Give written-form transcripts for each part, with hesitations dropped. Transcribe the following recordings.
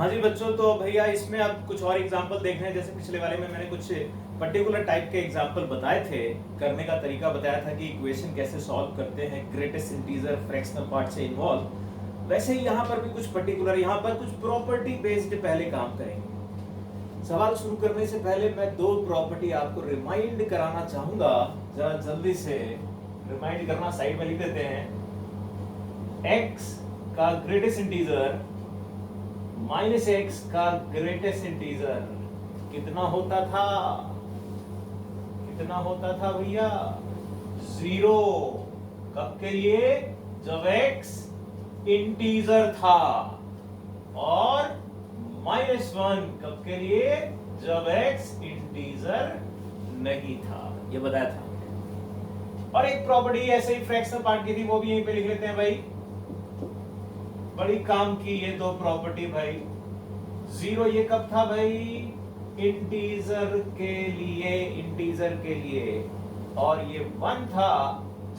हाँ जी बच्चों, तो भैया इसमें अब कुछ और एग्जांपल देख रहे हैं। जैसे पिछले वाले में मैंने कुछ पर्टिकुलर टाइप के एग्जांपल बताए थे, करने का तरीका बताया था कि इक्वेशन कैसे सॉल्व करते हैं ग्रेटेस्ट इंटीजर फ्रैक्शनल पार्ट से इन्वॉल्व। वैसे ही यहाँ पर भी कुछ पर्टिकुलर, यहाँ पर कुछ प्रॉपर्टी बेस्ड पहले काम करेंगे। सवाल शुरू करने से पहले मैं दो प्रॉपर्टी आपको रिमाइंड कराना चाहूंगा, जरा जल्दी से रिमाइंड करना। साइड में लिख देते हैं। x का ग्रेटेस्ट इंटीजर माइनस एक्स का ग्रेटेस्ट इंटीजर कितना होता था? कितना होता था भैया? 0। कब के लिए? जब x इंटीजर था। और -1 कब के लिए? जब x इंटीजर नहीं था। ये बताया था। और एक प्रॉपर्टी ऐसे ही फ्रैक्शनल पार्ट की थी, वो भी यहीं पे लिख लेते हैं भाई। बड़ी काम की ये दो प्रॉपर्टी भाई। 0 ये कब था भाई? इंटीजर के लिए, इंटीजर के लिए। और ये 1 था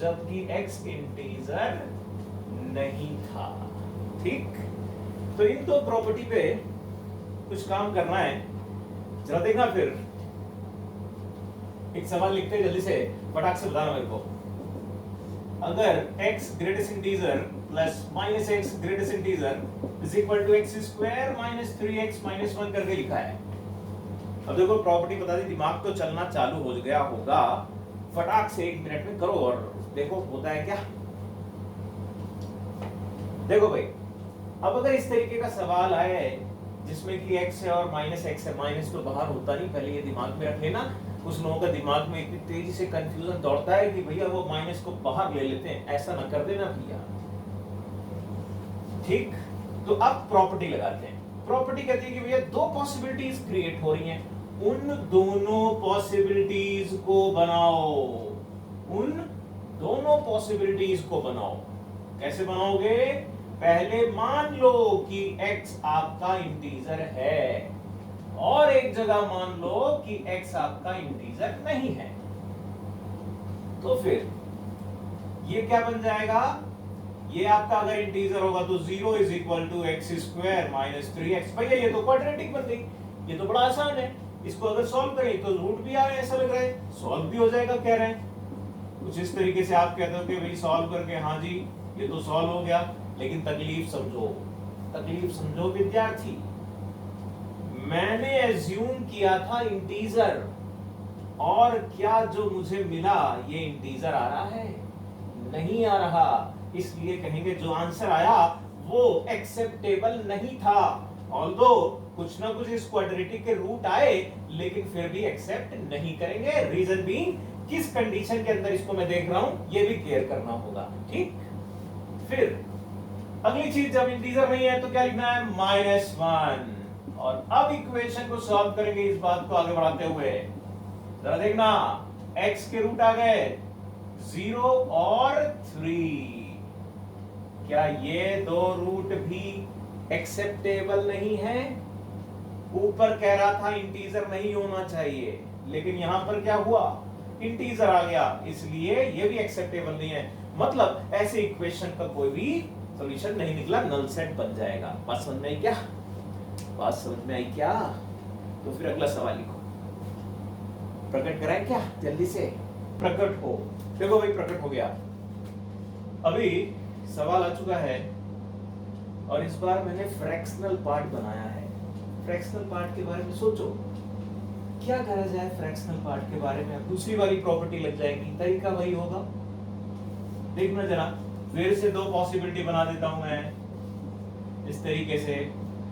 जबकि x इंटीजर नहीं था। ठीक, तो इन दो प्रॉपर्टी पे कुछ काम करना है। जरा देखना फिर, एक सवाल लिखते हैं जल्दी से, फटाक से बताना मेरे को। अगर x greatest integer plus minus x greatest integer is equal to x square minus 3x minus 1 करके लिखा है। अब देखो प्रॉपर्टी बता दी, दिमाग तो चलना चालू हो गया होगा। फटाक से 1 मिनट में करो और देखो होता है क्या। देखो भाई, अब अगर इस तरीके का सवाल आए जिसमें कि x है और माइनस x है, माइनस तो बाहर होता नहीं, पहले ये दिमाग में रखे ना। कुछ लोगों का दिमाग में इतनी तेजी से कंफ्यूजन दौड़ता है कि भैया वो माइनस को बाहर ले लेते हैं। ऐसा ना कर देना भैया। ठीक, तो अब प्रॉपर्टी लगाते हैं। प्रॉपर्टी कहती है कि भैया दो पॉसिबिलिटीज क्रिएट हो रही हैं, उन दोनों पॉसिबिलिटीज को बनाओ। उन दोनों पॉसिबिलिटीज को बनाओ। कैसे बनाओगे? पहले मान लो कि x आपका इंटीजर है और एक जगह मान लो कि x आपका इंटीजर नहीं है। तो फिर ये क्या बन जाएगा? ये आपका अगर इंटीजर होगा तो 0 is equal to x square minus 3x। भैया ये तो क्वाड्रेटिक बन गई, ये तो बड़ा आसान है। इसको अगर सॉल्व करें तो रूट भी आ रहे हैं, ऐसा लग रहा है सॉल्व भी हो जाएगा, कह रहे हैं। कुछ इस तरीके से आप कहते हो कि भाई सॉल्व करके, हाँ जी ये तो सॉल्व हो गया। लेकिन तकलीफ समझो, तकलीफ समझो विद्यार्थी। मैंने एज्यूम किया था इंटीजर, और क्या जो मुझे मिला ये इंटीजर आ रहा है? नहीं आ रहा। इसलिए कहेंगे जो आंसर आया वो एक्सेप्टेबल नहीं था। ऑल्दो कुछ ना कुछ इस क्वाड्रेटिक के रूट आए, लेकिन फिर भी एक्सेप्ट नहीं करेंगे। रीजन बीइंग, किस कंडीशन के अंदर इसको मैं देख रहा हूं ये भी क्लियर करना होगा। ठीक, फिर अगली चीज, जब इंटीजर नहीं है तो क्या लिखना है? -1। और अब इक्वेशन को सॉल्व करेंगे, इस बात को आगे बढ़ाते हुए। जरा देखना, x के रूट आ गए 0 और 3। क्या ये दो रूट भी एक्सेप्टेबल नहीं है? ऊपर कह रहा था इंटीजर नहीं होना चाहिए, लेकिन यहां पर क्या हुआ? इंटीजर आ गया, इसलिए ये भी एक्सेप्टेबल नहीं है। मतलब ऐसे इक्वेशन का कोई भी सॉल्यूशन नहीं निकला, नल सेट बन जाएगा। बात समझ में आई क्या? बात समझ में आई क्या? तो फिर अगला सवाल लिखो। प्रकट कराएं क्या? जल्दी से प्रकट हो। देखो भाई प्रकट हो गया। अभी सवाल आ चुका है और इस बार मैंने फ्रैक्शनल पार्ट बनाया है। फ्रैक्शनल पार्ट के बारे में सोचो, क्या करा जाए फ्रैक्शनल पार्ट के बारे में। दूसरी वाली प्रॉपर्टी लग जाएगी, तरीका वही होगा। देखना जरा, फिर से दो पॉसिबिलिटी बना देता हूं मैं इस तरीके से।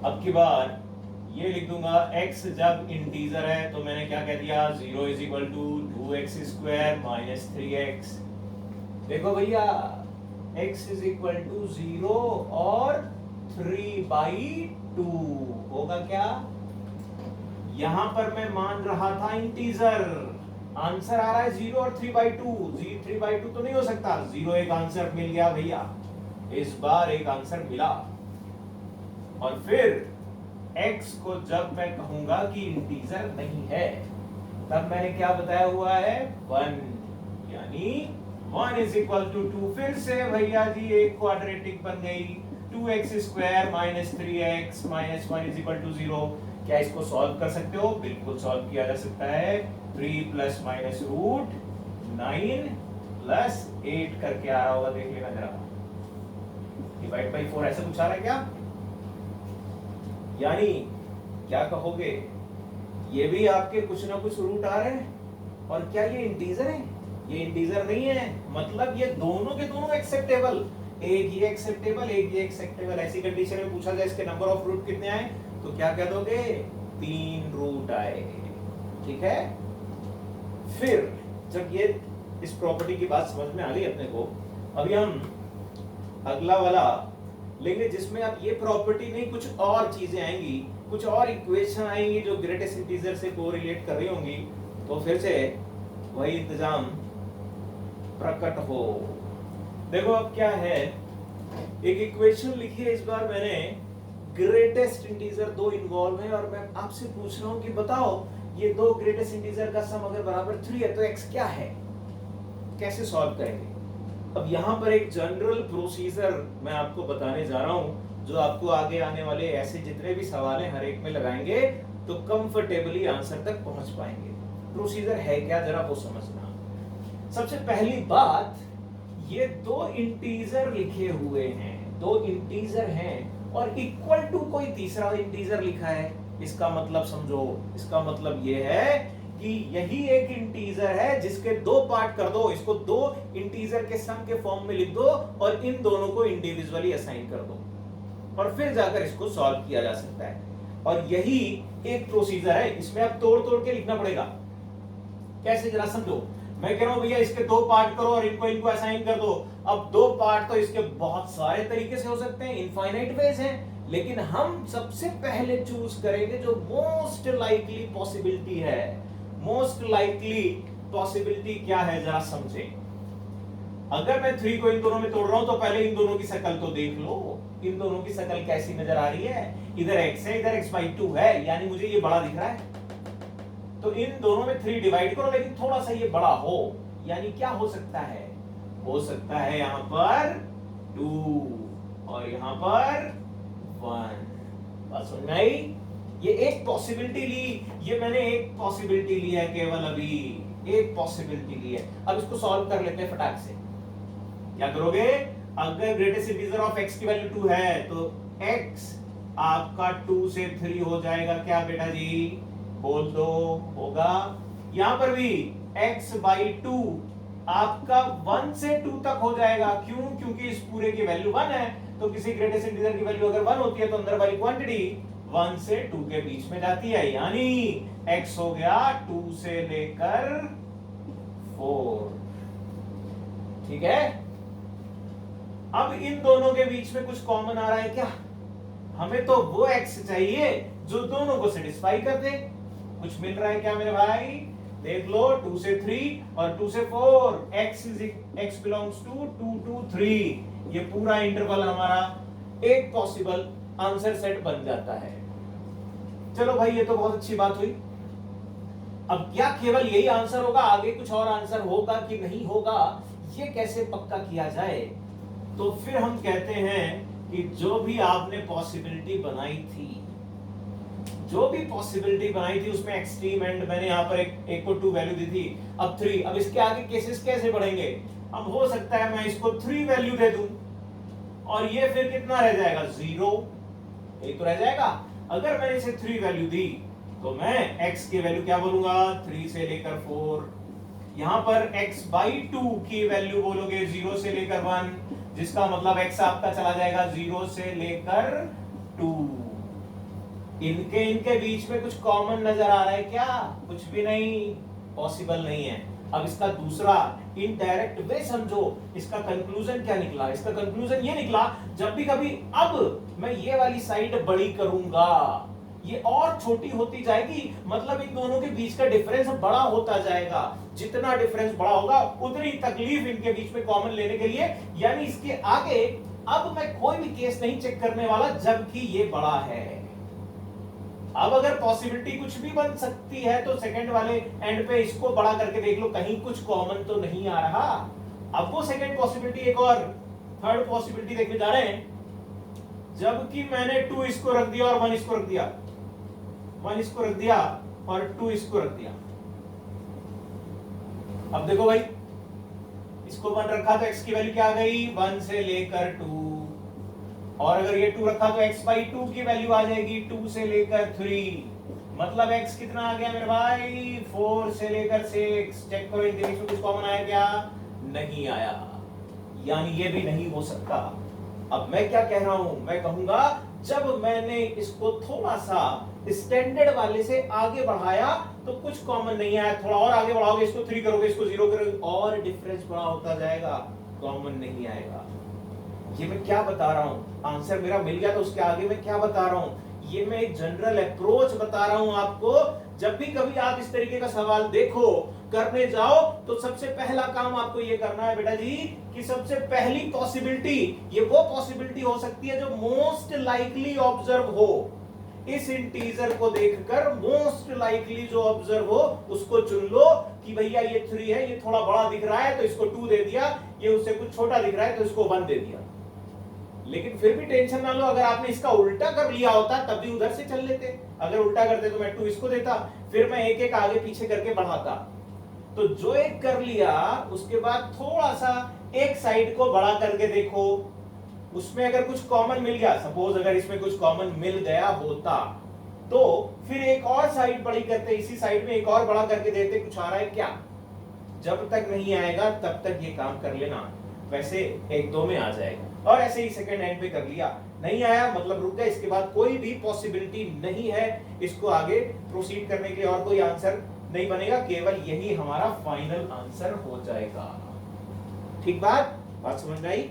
अब की बार ये लिख दूंगा x जब इंटीजर है तो मैंने क्या कह दिया? 0 is equal to 2x square minus 3x। देखो भैया x इज इक्वल टू 0 और 3/2 होगा क्या? यहां पर मैं मान रहा था इंटीजर, आंसर आ रहा है 0 और 3/2। 3/2 तो नहीं हो सकता। 0 एक आंसर मिल गया भैया, इस बार एक आंसर मिला। और फिर x को जब मैं कहूंगा कि इंटीजर नहीं है, तब मैंने क्या बताया हुआ है? 1, यानी 1 इज इक्वल टू 2। फिर से भैया जी एक क्वाड्रेटिक बन गई। 2x square minus 3x minus 1 is equal to 0। क्या इसको सॉल्व कर सकते हो? बिल्कुल सॉल्व किया जा सकता है। 3 प्लस माइनस रूट 9 प्लस 8 करके आ रहा होगा, देख लेना जरा। डिवाइड बाई 4 ऐसा कुछ आ रहा है क्या? यानी क्या कहोगे, ये भी आपके कुछ ना कुछ रूट आ रहे हैं। और क्या ये इंटीजर है? ये इंटीजर नहीं है, मतलब ये दोनों के दोनों एक्सेप्टेबल। एक ये एक्सेप्टेबल, एक ये एक्सेप्टेबल। ऐसी कंडीशन में पूछा जाए इसके नंबर ऑफ रूट कितने आए, तो क्या कह दोगे? 3 रूट आए। ठीक है। फिर जब ये इस प्रॉपर्टी की बात समझ में आ गई अपने को, अभी हम अगला वाला लेंगे जिसमें अब ये प्रॉपर्टी नहीं, कुछ और चीजें आएंगी, कुछ और इक्वेशन आएंगी जो ग्रेटेस्ट इंटीजर से कोरिलेट कर रही होंगी। तो फिर से वही इंतजाम प्रकट हो। देखो अब क्या है, एक इक्वेशन लिखी है इस बार मैंने, ग्रेटेस्ट इंटीजर दो इन्वॉल्व है, और मैं आपसे पूछ रहा हूं कि बताओ ये दो ग्रेटेस्ट इंटीजर का सम अगर बराबर 3 है तो x क्या है? कैसे सॉल्व करेंगे? अब यहां पर एक जनरल प्रोसीजर मैं आपको बताने जा रहा हूं, जो आपको आगे आने वाले ऐसे जितने भी सवाल हैं हर एक में लगाएंगे तो कंफर्टेबली आंसर तक पहुंच पाएंगे। प्रोसीजर है क्या, जरा वो समझना। सबसे पहली बात, ये दो इंटीजर लिखे हुए हैं, दो इंटीजर हैं और इक्वल टू कोई तीसरा इंटीजर लिखा है। इसका मतलब समझो, इसका मतलब ये है कि यही एक इंटीजर है जिसके दो पार्ट कर दो, इसको दो इंटीजर के सम के फॉर्म में लिख दो और इन दोनों को इंडिविजुअली असाइन कर दो, और फिर जाकर इसको सॉल्व किया जा सकता है। और यही एक प्रोसीजर है, इसमें अब तोड़ तोड़ के लिखना पड़ेगा। कैसे, जरा समझो। मैं कह रहा हूं भैया इसके दो पार्ट करो और इनको इनको असाइन कर दो। अब दो पार्ट तो इसके बहुत सारे तरीके से हो सकते हैं, इनफाइनाइट वेज हैं, लेकिन हम सबसे पहले चूज करेंगे जो मोस्ट लाइकली पॉसिबिलिटी है। मोस्ट लाइकली पॉसिबिलिटी क्या है, जरा समझे। अगर मैं 3 को इन दोनों में तोड़ रहा हूं तो पहले इन दोनों की शक्ल तो देख लो, इन दोनों की शक्ल कैसी नजर आ रही है। इधर x है, इधर x/2 है, यानी मुझे ये बड़ा दिख रहा है। तो इन दोनों में 3 डिवाइड करो, लेकिन थोड़ा सा ये बड़ा हो, यानी क्या हो सकता है? हो सकता है यहां पर 2 और यहां पर 1। बात समझ में आई? ये एक पॉसिबिलिटी ली, ये मैंने एक पॉसिबिलिटी ली है, केवल अभी एक पॉसिबिलिटी ली है। अब इसको सॉल्व कर लेते हैं फटाक से। क्या करोगे? अगर ग्रेटेस्ट इंटीजर ऑफ x की वैल्यू 2 है तो x आपका 2 से 3 हो जाएगा। क्या बेटा जी, बोल दो, होगा। यहां पर भी x/2 आपका 1 से 2 तक हो जाएगा। क्यों? क्योंकि इस पूरे की वैल्यू 1 है, तो किसी ग्रेटेस्ट इंटीजर की वैल्यू अगर 1 होती है तो अंदर वाली क्वांटिटी 1 से 2 के बीच में जाती है, यानी x हो गया 2 से लेकर 4। ठीक है। अब इन दोनों के बीच में कुछ कॉमन आ रहा है क्या? हमें तो वो x चाहिए जो दोनों को सेटिस्फाई कर दे। कुछ मिल रहा है क्या मेरे भाई? देख लो, 2 से 3 और 2 से 4, x बिलोंग्स टू 2 to 3। ये पूरा इंटरवल हमारा एक पॉसिबल आंसर सेट बन जाता है। चलो भाई, ये तो बहुत अच्छी बात हुई। अब क्या केवल यही आंसर होगा, आगे कुछ और आंसर होगा कि नहीं होगा, ये कैसे पक्का किया जाए? तो फिर हम कहते हैं कि जो भी आपने पॉसिबिलिटी बनाई थी, जो भी पॉसिबिलिटी बनाई थी उसमें एक्सट्रीम एंड मैंने यहां पर एक को 2 वैल्यू दी थी, अब 3। अब इसके आगे केसेस कैसे बढ़ेंगे? अब हो सकता है मैं इसको 3 वैल्यू दे दूं और ये फिर कितना रह जाएगा? 0। एक तो रह जाएगा। अगर मैंने इसे 3 वैल्यू दी तो मैं x की वैल्यू क्या बोलूंगा? 3 से लेकर 4। यहां पर x/2 की वैल्यू बोलोगे 0 से लेकर 1, जिसका मतलब x आपका चला जाएगा 0 से लेकर 2। इनके बीच में कुछ कॉमन नजर आ रहा है क्या? कुछ भी नहीं, पॉसिबल नहीं है। अब इसका दूसरा इनडायरेक्ट वे समझो, इसका कंक्लूजन क्या निकला? इसका कंक्लूजन ये निकला, जब भी कभी अब मैं ये वाली साइड बड़ी करूंगा, ये और छोटी होती जाएगी, मतलब इन दोनों के बीच का डिफरेंस बड़ा होता जाएगा। जितना डिफरेंस बड़ा होगा उतनी तकलीफ इनके बीच में कॉमन लेने के लिए, यानी इसके आगे अब मैं कोई भी केस नहीं चेक करने वाला जबकि ये बड़ा है। अब अगर पॉसिबिलिटी कुछ भी बन सकती है तो सेकंड वाले एंड पे इसको बड़ा करके देख लो, कहीं कुछ कॉमन तो नहीं आ रहा। अब वो सेकंड पॉसिबिलिटी, एक और थर्ड पॉसिबिलिटी देखने जा रहे हैं। जबकि मैंने 2 इसको रख दिया और 1 इसको रख दिया, 1 इसको रख दिया और 2 इसको रख दिया। अब देखो भाई, इसको 1 रखा तो x की वैल्यू क्या आ गई, 1 से लेकर 2, और अगर ये 2 रखा तो x बाई 2 की वैल्यू आ जाएगी 2 से लेकर 3, मतलब x कितना आ गया मेरे भाई, 4 से लेकर 6। चेक करो इनके बीच में कुछ कॉमन आया क्या, नहीं आया, यानी ये भी नहीं हो सकता। अब मैं क्या कह रहा हूं, मैं कहूंगा जब मैंने इसको थोड़ा सा स्टैंडर्ड वाले से आगे बढ़ाया तो कुछ कॉमन नहीं आया, थोड़ा और आगे बढ़ाओगे, इसको 3 करोगे, इसको 0 करोगे, और डिफरेंस बड़ा होता जाएगा, कॉमन नहीं आएगा। ये मैं क्या बता रहा हूं, आंसर मेरा मिल गया तो उसके आगे मैं क्या बता रहा हूं, ये मैं एक जनरल अप्रोच बता रहा हूं आपको। जब भी कभी आप इस तरीके का सवाल देखो, करने जाओ, तो सबसे पहला काम आपको ये करना है बेटा जी कि सबसे पहली पॉसिबिलिटी, ये वो पॉसिबिलिटी हो सकती है जो मोस्ट लाइकली ऑब्जर्व हो। इस इंटीजर को देखकर मोस्ट लाइकली जो ऑब्जर्व हो उसको चुन लो कि भैया ये 3 है, ये थोड़ा बड़ा दिख रहा है तो इसको 2 दे दिया, ये उससे कुछ छोटा दिख रहा है तो इसको 1 दे दिया। लेकिन फिर भी टेंशन ना लो, अगर आपने इसका उल्टा कर लिया होता तब भी उधर से चल लेते। अगर उल्टा करते तो मैं 2 इसको देता, फिर मैं एक एक आगे पीछे करके बढ़ाता। तो जो एक कर लिया उसके बाद थोड़ा सा एक साइड को बड़ा करके देखो, उसमें अगर कुछ कॉमन मिल गया, सपोज अगर इसमें कुछ कॉमन मिल गया होता तो फिर एक और साइड बड़ी करते, इसी साइड में एक और बड़ा करके देते, कुछ आ रहा है क्या। जब तक नहीं आएगा तब तक ये काम कर लेना, वैसे 1-2 में आ जाएगा। और ऐसे ही सेकंड एंड पे कर लिया, नहीं आया मतलब रुक गए, इसके बाद कोई भी पॉसिबिलिटी नहीं है इसको आगे प्रोसीड करने के लिए, और कोई आंसर नहीं बनेगा, केवल यही हमारा फाइनल आंसर हो जाएगा। ठीक बात समझ में आई।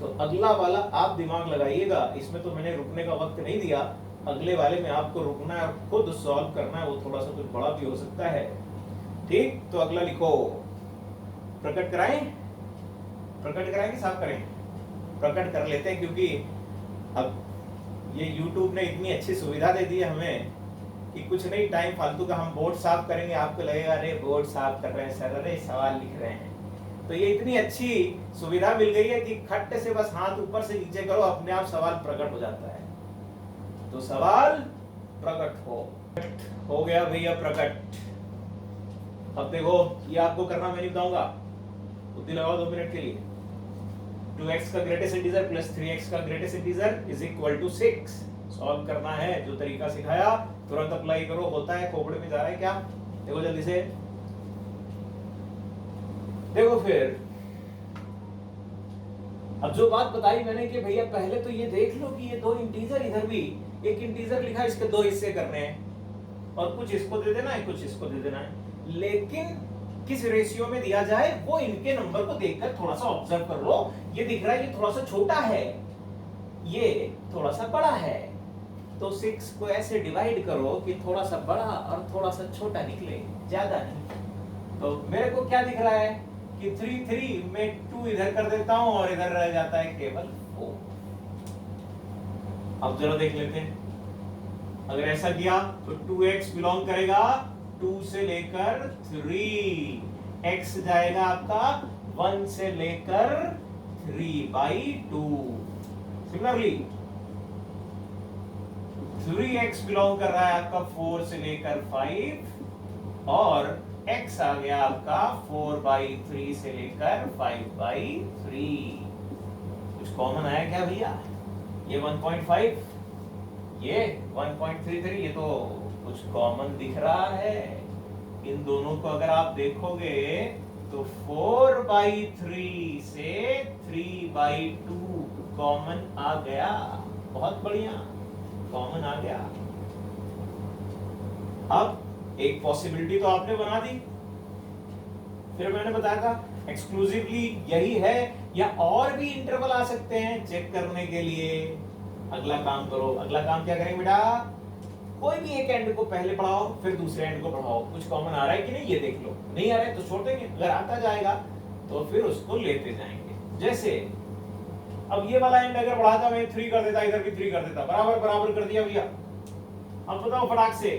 तो अगला वाला आप दिमाग लगाइएगा, इसमें तो मैंने रुकने का वक्त नहीं दिया, अगले वाले में आपको रुकना है और खुद सॉल्व करना है, वो थोड़ा सा कुछ बड़ा भी हो सकता है। ठीक, तो अगला लिखो, प्रकट कराएं, प्रकट कराएं कि साफ करें, प्रकट कर लेते हैं, क्योंकि अब ये YouTube ने इतनी अच्छी सुविधा दे दी है हमें कि कुछ नहीं, टाइम फालतू का हम बोर्ड साफ करेंगे, आपको लगेगा अरे बोर्ड साफ कर रहे हैं सर, अरे सवाल लिख रहे हैं। तो ये इतनी अच्छी सुविधा मिल गई है कि खट से बस हाथ ऊपर से नीचे करो, अपने आप सवाल प्रकट हो जाता है। तो सवाल प्रकट हो गया भैया प्रकट। अब देखो ये आपको करना मैं नहीं बताऊंगा, बुद्धि लगाओ 2 मिनट के लिए। 2x का ग्रेटेस्ट इंटीजर प्लस 3x का greatest integer is equal to 6 solve करना है। जो तरीका सिखाया तुरंत अप्लाई करो, होता है, खोपड़े में जा रहा है क्या, देखो जल्दी से देखो। फिर अब जो बात बताई मैंने कि भैया पहले तो ये देख लो कि ये 2 इंटीजर, इधर भी एक इंटीजर लिखा, इसके 2 हिस्से करने हैं और कुछ इसको दे देना है, कुछ इसको दे देना है, लेकिन किस रेशियो में दिया जाए वो इनके नंबर को देखकर थोड़ा सा ऑब्जर्व कर लो। ये दिख रहा है ये थोड़ा सा छोटा है, ये थोड़ा सा बड़ा है, तो 6 को ऐसे डिवाइड करो कि थोड़ा सा बड़ा और थोड़ा सा छोटा निकले, ज्यादा नहीं। तो मेरे को क्या दिख रहा है कि 3 में 2 इधर कर देता हूं और इधर रह जाता है केवल 4। अब जरा देख लेते हैं, अगर ऐसा किया तो 2x बिलोंग करेगा 2 से लेकर 3, x जाएगा आपका 1 से लेकर 3/2। सिमिलरली 3x बिलोंग कर रहा है आपका 4 से लेकर 5 और x आ गया आपका 4/3 से लेकर 5/3। कुछ कॉमन आया क्या भैया, ये 1.5, ये 1.33, ये तो कुछ कॉमन दिख रहा है। इन दोनों को अगर आप देखोगे तो 4/3 से 3/2 कॉमन आ गया, बहुत बढ़िया कॉमन आ गया। अब एक पॉसिबिलिटी तो आपने बना दी, फिर मैंने बताया था एक्सक्लूसिवली यही है या और भी इंटरवल आ सकते हैं चेक करने के लिए। अगला काम करो, अगला काम क्या करेंगे बेटा, कोई भी एक एंड को पहले पढ़ाओ फिर दूसरे एंड को पढ़ाओ, कुछ कॉमन आ रहा है कि नहीं ये देख लो, नहीं आ रहा है तो छोड़ देंगे, अगर आता जाएगा तो फिर उसको लेते जाएंगे। जैसे अब ये वाला एंड अगर बढ़ाता मैं 3 कर देता, इधर भी 3 कर देता, बराबर बराबर कर दिया भैया। अब बताओ फटाक से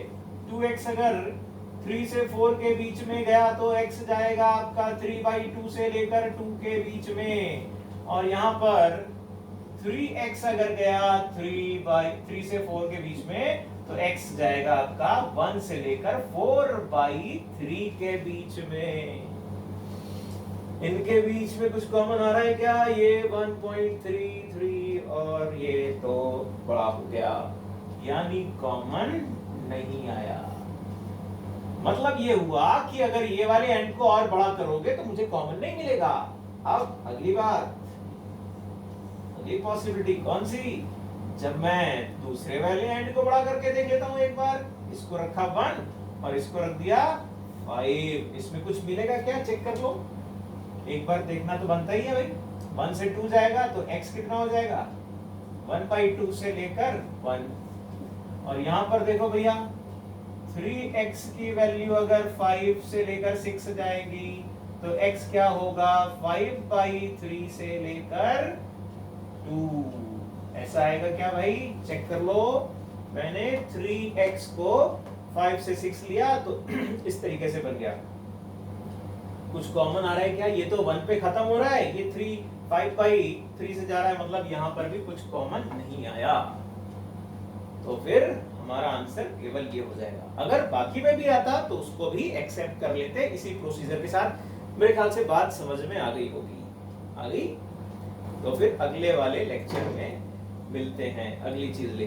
2x अगर 3 से 4 के बीच में गया तो x जाएगा आपका 3/2 से लेकर 2 के बीच में, और यहाँ पर 3x अगर गया 3 से 4 के बीच में, तो x जाएगा आपका 1 से लेकर 4/3 के बीच में। इनके बीच में कुछ कॉमन आ रहा है क्या? ये 1.33 और ये तो बड़ा हो गया, यानी कॉमन नहीं आया। मतलब ये हुआ कि अगर ये वाले एंड को और बड़ा करोगे तो मुझे कॉमन नहीं मिलेगा। अब अगली बात, अगली पॉसिबिलिटी कौन सी? जब मैं दूसरे वाले एंड को बड़ा करके देख लेता हूं एक बार, इसको रखा 1 और इसको रख दिया 5, इसमें कुछ मिलेगा क्या? चेक कर लो एक बार, देखना तो बनता ही है भाई। 1 से 2 जाएगा तो x कितना हो जाएगा? 1/2 से लेकर 1। और यहां पर देखो भैया, 3x की वैल्यू अगर 5 से लेकर 6 जाएगी तो x क्या होगा? 5/3 से लेकर 2। ऐसा आएगा क्या भाई? चेक कर लो। मैंने 3x को 5 से 6 लिया तो इस तरीके से बन गया। कुछ कॉमन आ रहा है क्या? ये तो 1 पे खत्म हो रहा है, ये 5/3 से जा रहा है, मतलब यहां पर भी कुछ कॉमन नहीं आया। तो फिर हमारा आंसर केवल ये हो जाएगा। अगर बाकी में भी आता तो उसको भी एक्सेप्ट कर लेते इसी प्रोसीजर के साथ। मेरे ख्याल से बात समझ में आ गई होगी। आ गई? तो फिर अगले वाले लेक्चर में मिलते हैं, अगली चीज ले